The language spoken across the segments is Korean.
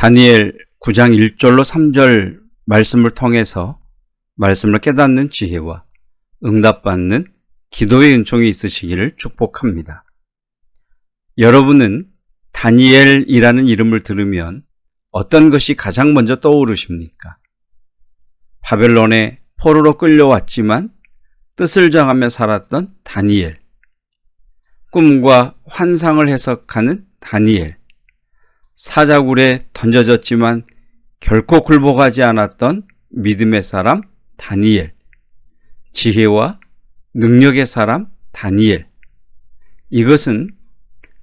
다니엘 9장 1절로 3절 말씀을 통해서 말씀을 깨닫는 지혜와 응답받는 기도의 은총이 있으시기를 축복합니다. 여러분은 다니엘이라는 이름을 들으면 어떤 것이 가장 먼저 떠오르십니까? 바벨론에 포로로 끌려왔지만 뜻을 정하며 살았던 다니엘, 꿈과 환상을 해석하는 다니엘, 사자굴에 던져졌지만 결코 굴복하지 않았던 믿음의 사람 다니엘, 지혜와 능력의 사람 다니엘. 이것은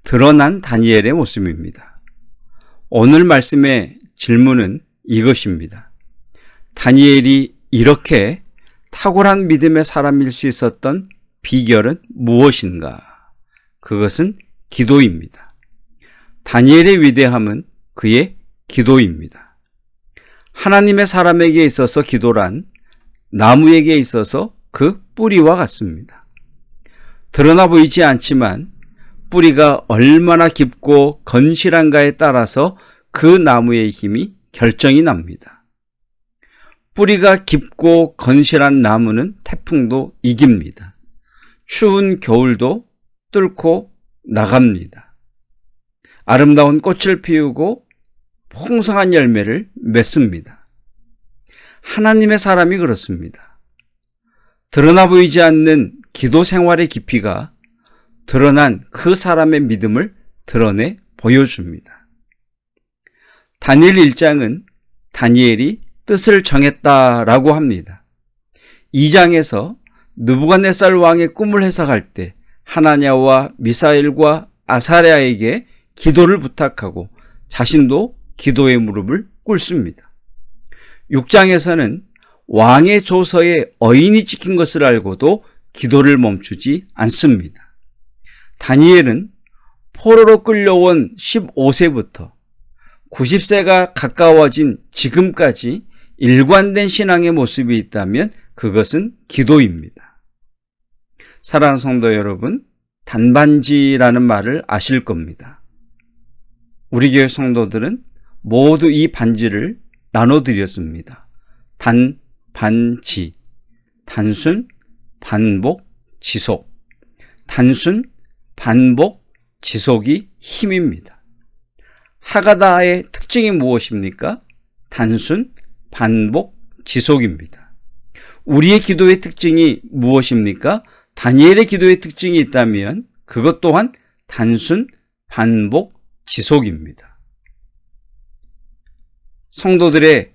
드러난 다니엘의 모습입니다. 오늘 말씀의 질문은 이것입니다. 다니엘이 이렇게 탁월한 믿음의 사람일 수 있었던 비결은 무엇인가? 그것은 기도입니다. 다니엘의 위대함은 그의 기도입니다. 하나님의 사람에게 있어서 기도란 나무에게 있어서 그 뿌리와 같습니다. 드러나 보이지 않지만 뿌리가 얼마나 깊고 건실한가에 따라서 그 나무의 힘이 결정이 납니다. 뿌리가 깊고 건실한 나무는 태풍도 이깁니다. 추운 겨울도 뚫고 나갑니다. 아름다운 꽃을 피우고 풍성한 열매를 맺습니다. 하나님의 사람이 그렇습니다. 드러나 보이지 않는 기도 생활의 깊이가 드러난 그 사람의 믿음을 드러내 보여줍니다. 다니엘 1장은 다니엘이 뜻을 정했다라고 합니다. 2장에서 느부갓네살 왕의 꿈을 해석할 때 하나냐와 미사엘과 아사랴에게 기도를 부탁하고 자신도 기도의 무릎을 꿇습니다. 6장에서는 왕의 조서에 어인이 찍힌 것을 알고도 기도를 멈추지 않습니다. 다니엘은 포로로 끌려온 15세부터 90세가 가까워진 지금까지 일관된 신앙의 모습이 있다면 그것은 기도입니다. 사랑하는 성도 여러분, 단반지라는 말을 아실 겁니다. 우리 교회 성도들은 모두 이 반지를 나눠드렸습니다. 단반지, 단순, 반복, 지속. 단순, 반복, 지속이 힘입니다. 하가다의 특징이 무엇입니까? 단순, 반복, 지속입니다. 우리의 기도의 특징이 무엇입니까? 다니엘의 기도의 특징이 있다면 그것 또한 단순, 반복, 지속입니다. 성도들의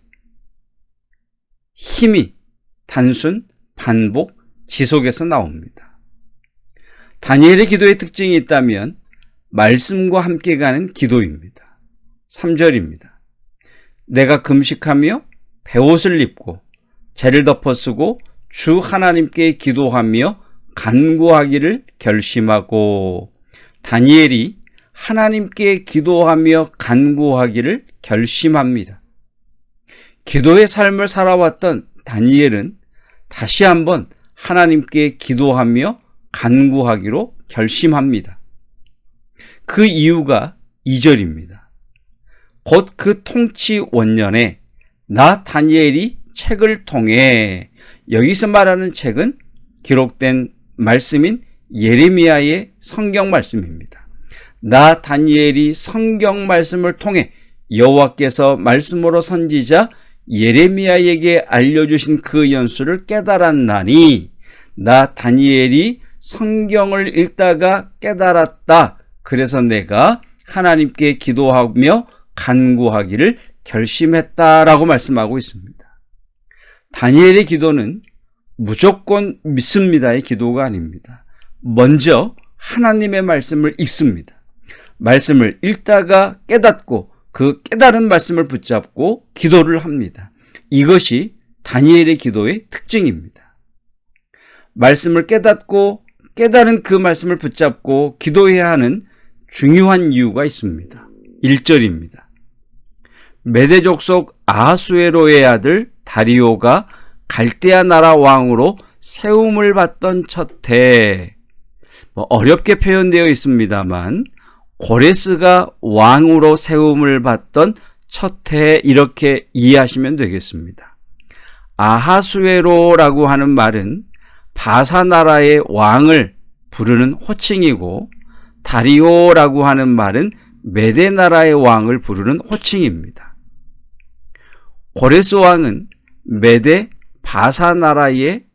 힘이 단순, 반복, 지속에서 나옵니다. 다니엘의 기도의 특징이 있다면 말씀과 함께 가는 기도입니다. 3절입니다. 내가 금식하며 베옷을 입고 재를 덮어쓰고 주 하나님께 기도하며 간구하기를 결심하고. 다니엘이 하나님께 기도하며 간구하기를 결심합니다. 기도의 삶을 살아왔던 다니엘은 다시 한번 하나님께 기도하며 간구하기로 결심합니다. 그 이유가 2절입니다. 곧 그 통치 원년에 나 다니엘이 책을 통해, 여기서 말하는 책은 기록된 말씀인 예레미야의 성경 말씀입니다. 나 다니엘이 성경 말씀을 통해 여호와께서 말씀으로 선지자 예레미야에게 알려주신 그 연수를 깨달았나니, 나 다니엘이 성경을 읽다가 깨달았다. 그래서 내가 하나님께 기도하며 간구하기를 결심했다라고 말씀하고 있습니다. 다니엘의 기도는 무조건 믿습니다의 기도가 아닙니다. 먼저 하나님의 말씀을 읽습니다. 말씀을 읽다가 깨닫고 그 깨달은 말씀을 붙잡고 기도를 합니다. 이것이 다니엘의 기도의 특징입니다. 말씀을 깨닫고 깨달은 그 말씀을 붙잡고 기도해야 하는 중요한 이유가 있습니다. 1절입니다. 메대 족속 아하수에로의 아들 다리오가 갈대아 나라 왕으로 세움을 받던 첫해, 어렵게 표현되어 있습니다만 고레스가 왕으로 세움을 받던 첫 해 이렇게 이해하시면 되겠습니다. 아하수에로라고 하는 말은 바사 나라의 왕을 부르는 호칭이고, 다리오라고 하는 말은 메데 나라의 왕을 부르는 호칭입니다. 고레스 왕은 메데 바사 나라의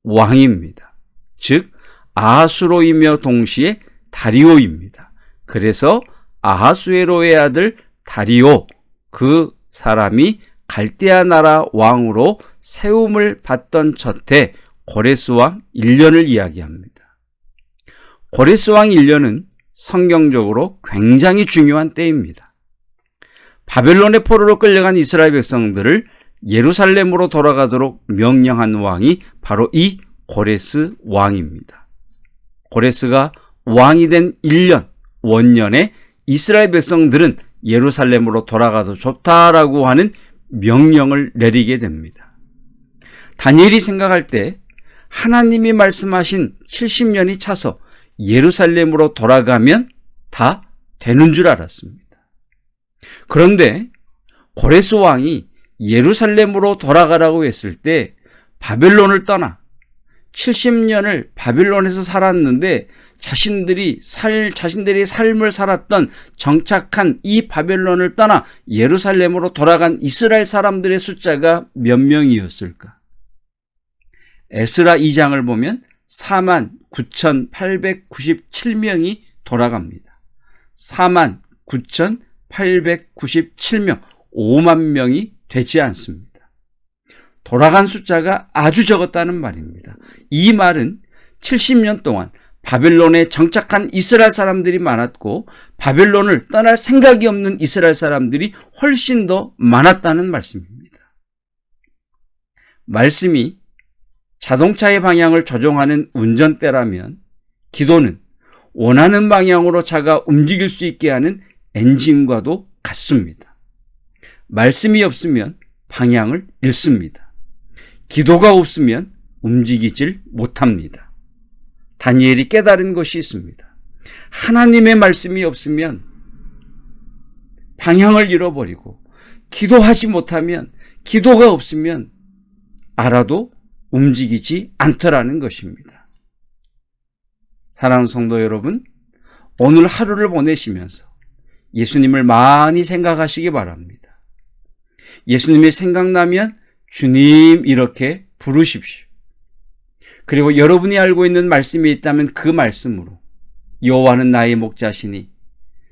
왕입니다. 즉 아하수로이며 동시에 다리오입니다. 그래서 아하수에로의 아들 다리오, 그 사람이 갈대아 나라 왕으로 세움을 받던 첫해 고레스 왕 1년을 이야기합니다. 고레스 왕 1년은 성경적으로 굉장히 중요한 때입니다. 바벨론의 포로로 끌려간 이스라엘 백성들을 예루살렘으로 돌아가도록 명령한 왕이 바로 이 고레스 왕입니다. 고레스가 왕이 된 1년, 원년에 이스라엘 백성들은 예루살렘으로 돌아가도 좋다라고 하는 명령을 내리게 됩니다. 다니엘이 생각할 때 하나님이 말씀하신 70년이 차서 예루살렘으로 돌아가면 다 되는 줄 알았습니다. 그런데 고레스 왕이 예루살렘으로 돌아가라고 했을 때 바벨론을 떠나 70년을 바벨론에서 살았는데 자신들이 삶을 살았던 정착한 이 바벨론을 떠나 예루살렘으로 돌아간 이스라엘 사람들의 숫자가 몇 명이었을까? 에스라 2장을 보면 49,897명이 돌아갑니다. 49,897명, 5만 명이 되지 않습니다. 돌아간 숫자가 아주 적었다는 말입니다. 이 말은 70년 동안 바벨론에 정착한 이스라엘 사람들이 많았고 바벨론을 떠날 생각이 없는 이스라엘 사람들이 훨씬 더 많았다는 말씀입니다. 말씀이 자동차의 방향을 조종하는 운전대라면 기도는 원하는 방향으로 차가 움직일 수 있게 하는 엔진과도 같습니다. 말씀이 없으면 방향을 잃습니다. 기도가 없으면 움직이질 못합니다. 다니엘이 깨달은 것이 있습니다. 하나님의 말씀이 없으면 방향을 잃어버리고 기도하지 못하면, 기도가 없으면 알아도 움직이지 않더라는 것입니다. 사랑하는 성도 여러분, 오늘 하루를 보내시면서 예수님을 많이 생각하시기 바랍니다. 예수님이 생각나면 주님 이렇게 부르십시오. 그리고 여러분이 알고 있는 말씀이 있다면 그 말씀으로 여호와는 나의 목자시니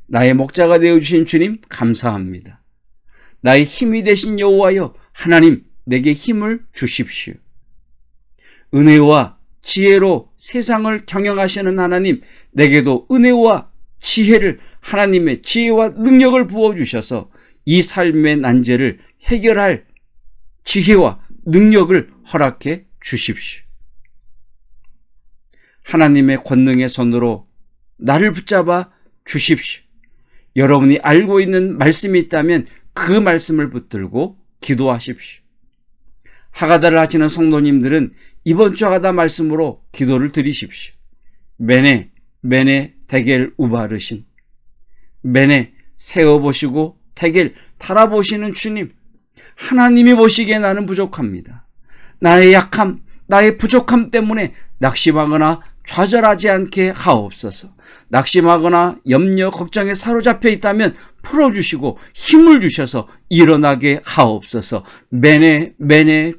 나의 목자가 되어주신 주님 감사합니다. 나의 힘이 되신 여호와여 하나님 내게 힘을 주십시오. 은혜와 지혜로 세상을 경영하시는 하나님, 내게도 은혜와 지혜를, 하나님의 지혜와 능력을 부어주셔서 이 삶의 난제를 해결할 지혜와 능력을 허락해 주십시오. 하나님의 권능의 손으로 나를 붙잡아 주십시오. 여러분이 알고 있는 말씀이 있다면 그 말씀을 붙들고 기도하십시오. 하가다를 하시는 성도님들은 이번 주 하가다 말씀으로 기도를 드리십시오. 메네 데겔 우바르신, 메네 세어보시고 데겔 달아보시는 주님, 하나님이 보시기에 나는 부족합니다. 나의 약함, 나의 부족함 때문에 낙심하거나 좌절하지 않게 하옵소서. 낙심하거나 염려, 걱정에 사로잡혀 있다면 풀어주시고 힘을 주셔서 일어나게 하옵소서. 메네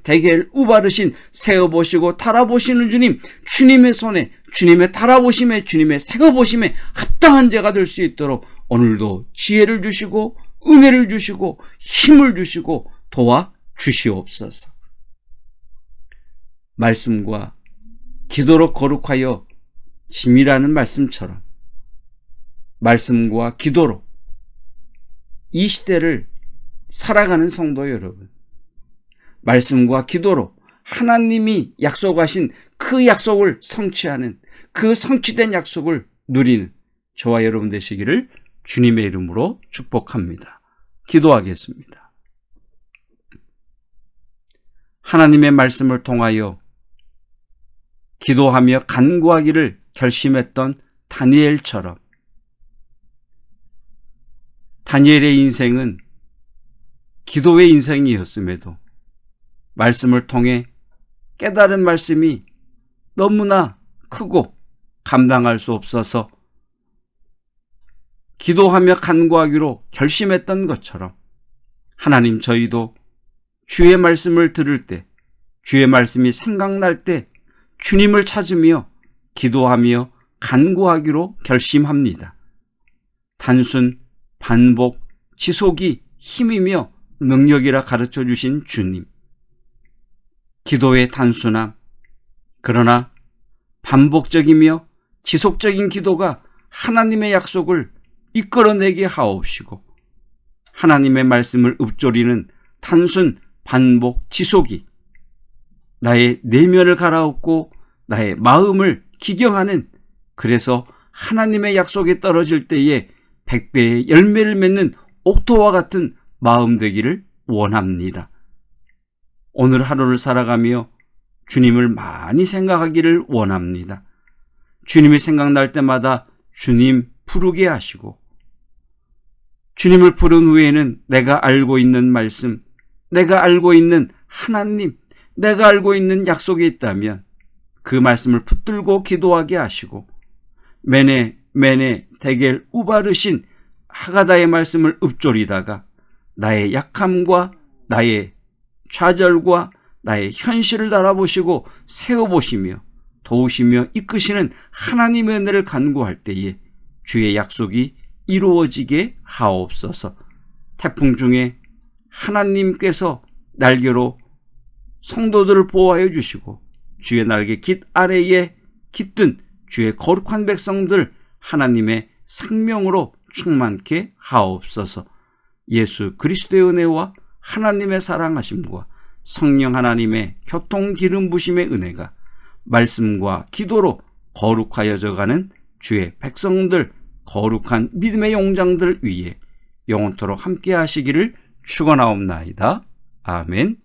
데겔 우바르신, 세어보시고 달아보시는 주님, 주님의 손에, 주님의 달아보심에, 주님의 세어보심에 합당한 자가 될 수 있도록 오늘도 지혜를 주시고 은혜를 주시고 힘을 주시고 도와 주시옵소서. 말씀과 기도로 거룩하여 짐이라는 말씀처럼 말씀과 기도로 이 시대를 살아가는 성도 여러분, 말씀과 기도로 하나님이 약속하신 그 약속을 성취하는, 그 성취된 약속을 누리는 저와 여러분 되시기를 주님의 이름으로 축복합니다. 기도하겠습니다. 하나님의 말씀을 통하여 기도하며 간구하기를 결심했던 다니엘처럼 다니엘의 인생은 기도의 인생이었음에도 말씀을 통해 깨달은 말씀이 너무나 크고 감당할 수 없어서 기도하며 간구하기로 결심했던 것처럼 하나님, 저희도 주의 말씀을 들을 때, 주의 말씀이 생각날 때 주님을 찾으며 기도하며 간구하기로 결심합니다. 단순, 반복, 지속이 힘이며 능력이라 가르쳐 주신 주님. 기도의 단순함, 그러나 반복적이며 지속적인 기도가 하나님의 약속을 이끌어내게 하옵시고, 하나님의 말씀을 읊조리는 단순, 반복, 지속이 나의 내면을 갈아엎고 나의 마음을 기경하는, 그래서 하나님의 약속에 떨어질 때에 100배의 열매를 맺는 옥토와 같은 마음 되기를 원합니다. 오늘 하루를 살아가며 주님을 많이 생각하기를 원합니다. 주님이 생각날 때마다 주님 부르게 하시고, 주님을 부른 후에는 내가 알고 있는 말씀, 내가 알고 있는 하나님, 내가 알고 있는 약속이 있다면 그 말씀을 붙들고 기도하게 하시고, 메네 데겔 우바르신 하가다의 말씀을 읊조리다가 나의 약함과 나의 좌절과 나의 현실을 알아보시고 세워보시며 도우시며 이끄시는 하나님의 은혜를 간구할 때에 주의 약속이 이루어지게 하옵소서. 태풍 중에 하나님께서 날개로 성도들을 보호하여 주시고 주의 날개 깃 아래에 깃든 주의 거룩한 백성들 하나님의 생명으로 충만케 하옵소서. 예수 그리스도의 은혜와 하나님의 사랑하심과 성령 하나님의 교통 기름 부심의 은혜가 말씀과 기도로 거룩하여져가는 주의 백성들, 거룩한 믿음의 용장들 위에 영원토록 함께 하시기를 축원하옵나이다. 아멘.